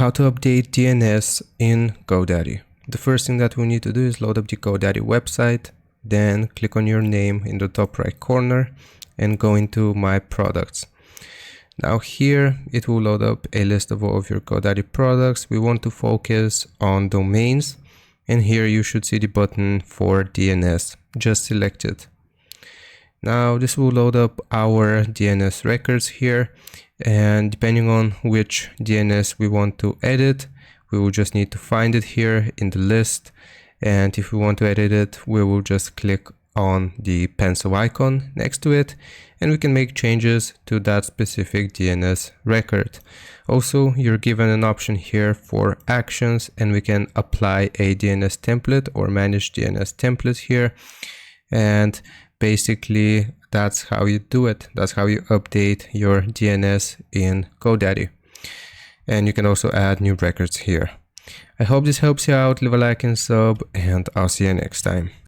how to update DNS in GoDaddy. The first thing that we need to do is load up the GoDaddy website, then click on your name in the top right corner and go into My Products. Now here it will load up a list of all of your GoDaddy products. We want to focus on domains, and here you should see the button for DNS. Just select it. Now this will load up our DNS records here, and depending on which DNS we want to edit, we will just need to find it here in the list, and if we want to edit it, we will just click on the pencil icon next to it, and we can make changes to that specific DNS record. Also, you're given an option here for actions, and we can apply a DNS template or manage DNS templates here, and basically that's how you do it. That's how you update your DNS in GoDaddy. And you can also add new records here. I hope this helps you out. Leave a like and sub, and I'll see you next time.